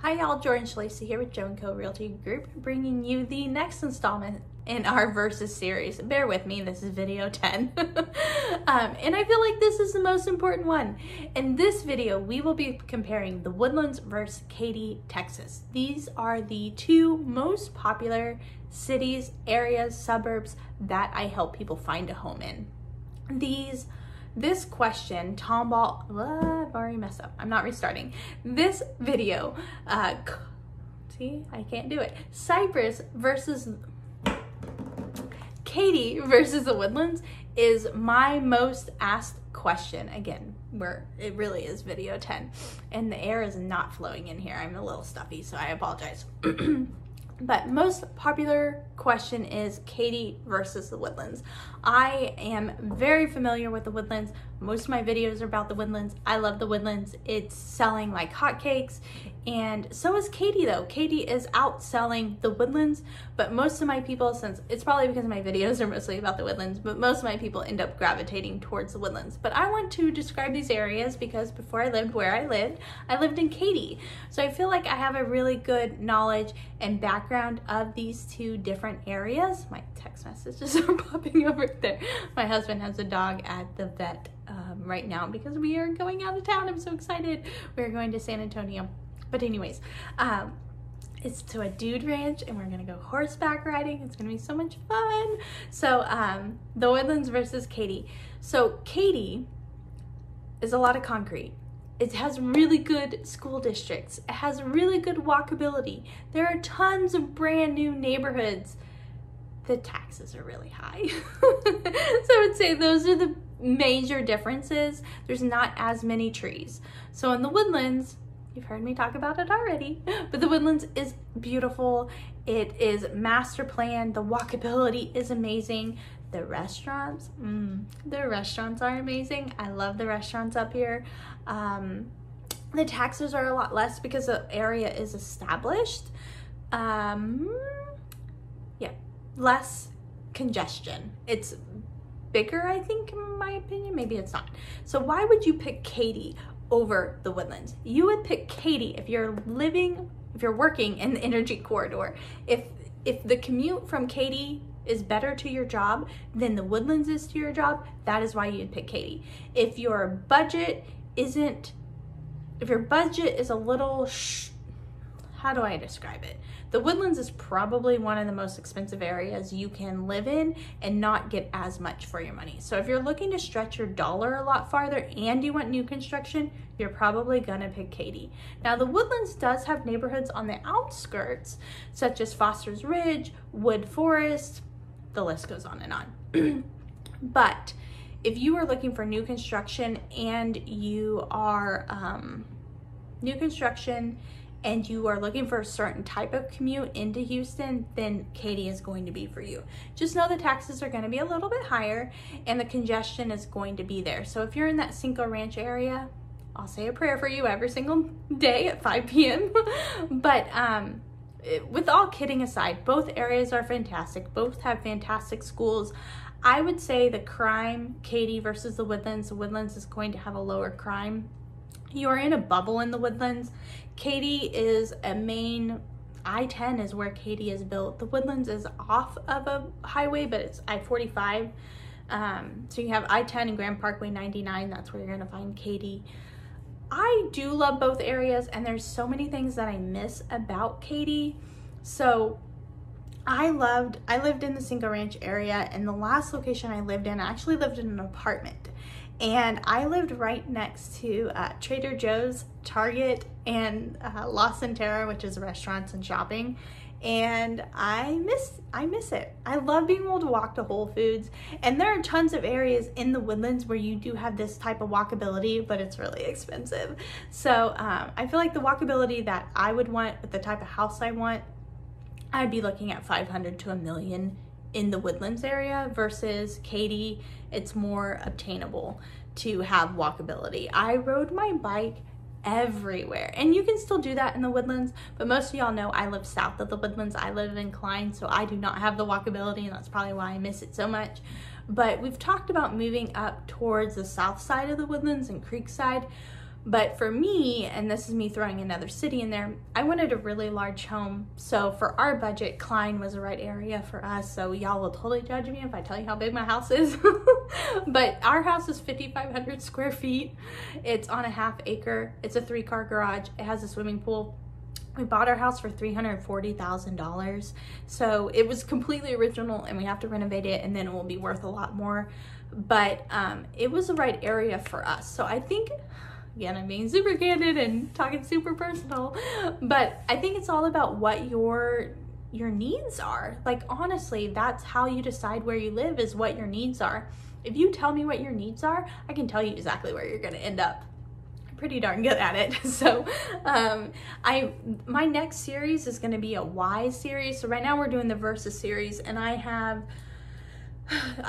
Hi y'all, Jordan Shalacey here with Joe & Co Realty Group, bringing you the next installment in our Versus series. Bear with me, this is video 10. And I feel like this is the most important one. In this video, we will be comparing the Woodlands versus Katy, Texas. These are the two most popular cities, areas, suburbs that I help people find a home in. This question, I've already messed up. I'm not restarting. This video, see, I can't do it. Cypress versus Katy versus the Woodlands is my most asked question. Again, it really is video 10. And the air is not flowing in here. I'm a little stuffy, so I apologize. But most popular question is Katy versus the Woodlands. I am very familiar with the Woodlands. Most of my videos are about the Woodlands. I love the Woodlands. It's selling like hotcakes, and so is Katy though. Katy is outselling the Woodlands, but most of my people, since it's probably because my videos are mostly about the Woodlands, but most of my people end up gravitating towards the Woodlands. But I want to describe these areas because before I lived where I lived in Katy. So I feel like I have a really good knowledge and background of these two different areas. My text messages are popping over there. My husband has a dog at the vet right now because we are going out of town. I'm so excited. We're going to San Antonio. But anyways, it's to a dude ranch and we're gonna go horseback riding. It's gonna be so much fun. So the Woodlands versus Katy. So Katy is a lot of concrete. It has really good school districts. It has really good walkability. There are tons of brand new neighborhoods. The taxes are really high. So I would say those are the major differences. There's not as many trees. So in the Woodlands, you've heard me talk about it already, but the Woodlands is beautiful. It is master planned. The walkability is amazing. The restaurants are amazing. I love the restaurants up here. The taxes are a lot less because the area is established. Yeah, less congestion. It's bigger, I think, in my opinion. Maybe it's not. So why would you pick Katy over the Woodlands? You would pick Katy if you're working in the energy corridor. If the commute from Katy is better to your job than the Woodlands is to your job, that is why you'd pick Katy. If your budget is a little, how do I describe it? The Woodlands is probably one of the most expensive areas you can live in and not get as much for your money. So if you're looking to stretch your dollar a lot farther and you want new construction, you're probably gonna pick Katy. Now the Woodlands does have neighborhoods on the outskirts, such as Foster's Ridge, Wood Forest, the list goes on and on. But if you are looking for new construction and you are looking for a certain type of commute into Houston, then Katy is going to be for you. Just know the taxes are going to be a little bit higher and the congestion is going to be there. So if you're in that Cinco Ranch area, I'll say a prayer for you every single day at 5 p.m. But with all kidding aside, both areas are fantastic. Both have fantastic schools. I would say the crime, Katy versus the Woodlands is going to have a lower crime. You are in a bubble in the Woodlands. Katy is a main, I-10 is where Katy is built. The Woodlands is off of a highway, but it's I-45. So you have I-10 and Grand Parkway 99. That's where you're gonna find Katy. I do love both areas, and there's so many things that I miss about Katy. So I lived in the Cinco Ranch area, and the last location I lived in, I actually lived in an apartment. And I lived right next to Trader Joe's, Target, and La Centera, which is restaurants and shopping. And I miss it. I love being able to walk to Whole Foods. And there are tons of areas in the Woodlands where you do have this type of walkability, but it's really expensive. So I feel like the walkability that I would want with the type of house I want, I'd be looking at $500,000 to $1 million in the Woodlands area versus Katy. It's more obtainable to have walkability. I rode my bike everywhere, and you can still do that in the Woodlands, but most of y'all know I live south of the Woodlands. I live in Klein, so I do not have the walkability, and that's probably why I miss it so much. But we've talked about moving up towards the south side of the Woodlands and Creekside. But for me, and this is me throwing another city in there, I wanted a really large home. So for our budget, Klein was the right area for us. So y'all will totally judge me if I tell you how big my house is. But our house is 5,500 square feet. It's on a 1/2 acre. It's a 3-car garage. It has a swimming pool. We bought our house for $340,000. So it was completely original, and we have to renovate it, and then it will be worth a lot more. But it was the right area for us. So I think, again, I'm being super candid and talking super personal, but I think it's all about what your needs are. Like, honestly, that's how you decide where you live, is what your needs are. If you tell me what your needs are, I can tell you exactly where you're going to end up. I'm pretty darn good at it. So my next series is going to be a why series. So right now we're doing the versus series, and I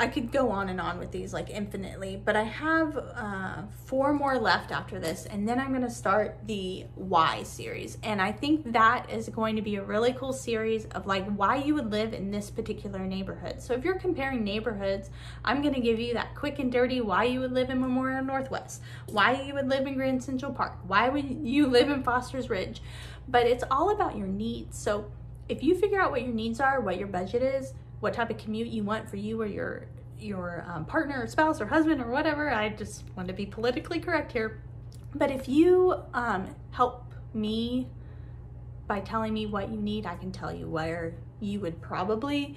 could go on and on with these like infinitely, but I have 4 more left after this, and then I'm going to start the why series. And I think that is going to be a really cool series of like why you would live in this particular neighborhood. So if you're comparing neighborhoods, I'm going to give you that quick and dirty why you would live in Memorial Northwest, why you would live in Grand Central Park, why would you live in Foster's Ridge. But it's all about your needs. So if you figure out what your needs are, what your budget is, what type of commute you want for you or your partner or spouse or husband or whatever. I just want to be politically correct here. But if you help me by telling me what you need, I can tell you where you would probably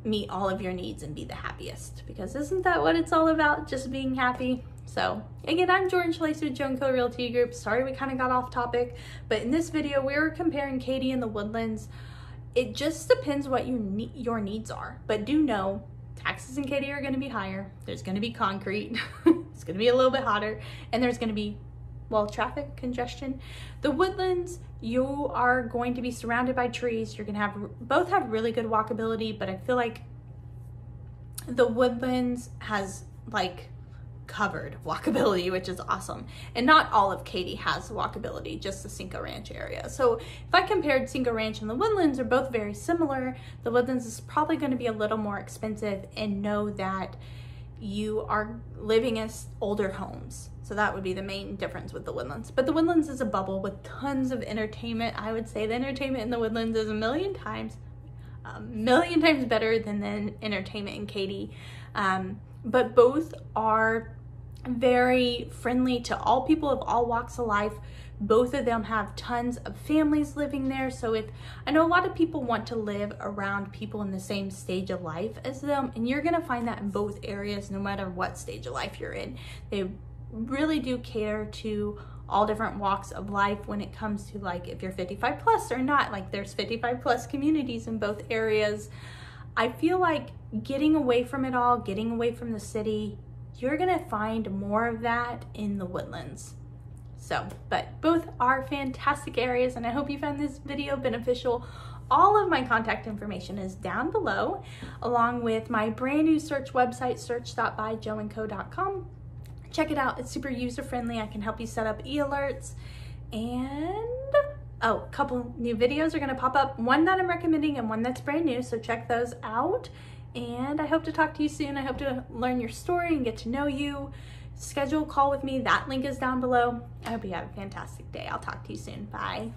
meet all of your needs and be the happiest. Because isn't that what it's all about? Just being happy. So again, I'm Jordan Schlase with Joan Co Realty Group. Sorry we kind of got off topic, but in this video we were comparing Katy and the Woodlands. It just depends what your needs are. But do know, taxes in Katy are going to be higher. There's going to be concrete. It's going to be a little bit hotter. And there's going to be, well, traffic congestion. The Woodlands, you are going to be surrounded by trees. You're going to both have really good walkability, but I feel like the Woodlands has like covered walkability, which is awesome. And not all of Katy has walkability, just the Cinco Ranch area. So if I compared Cinco Ranch and the Woodlands, are both very similar. The Woodlands is probably going to be a little more expensive, and know that you are living in older homes. So that would be the main difference with the Woodlands. But the Woodlands is a bubble with tons of entertainment. I would say the entertainment in the Woodlands is a million times better than the entertainment in Katy. But both are very friendly to all people of all walks of life. Both of them have tons of families living there. So I know a lot of people want to live around people in the same stage of life as them, and you're gonna find that in both areas no matter what stage of life you're in. They really do cater to all different walks of life when it comes to like if you're 55 plus or not. Like there's 55 plus communities in both areas. I feel like getting away from it all, getting away from the city, you're gonna find more of that in the Woodlands. So, but both are fantastic areas, and I hope you found this video beneficial. All of my contact information is down below, along with my brand new search website, search.byjoandco.com. Check it out, it's super user-friendly. I can help you set up e-alerts, and oh, a couple new videos are gonna pop up, one that I'm recommending and one that's brand new, so check those out. And I hope to talk to you soon. I hope to learn your story and get to know you. Schedule a call with me. That link is down below. I hope you have a fantastic day. I'll talk to you soon. Bye.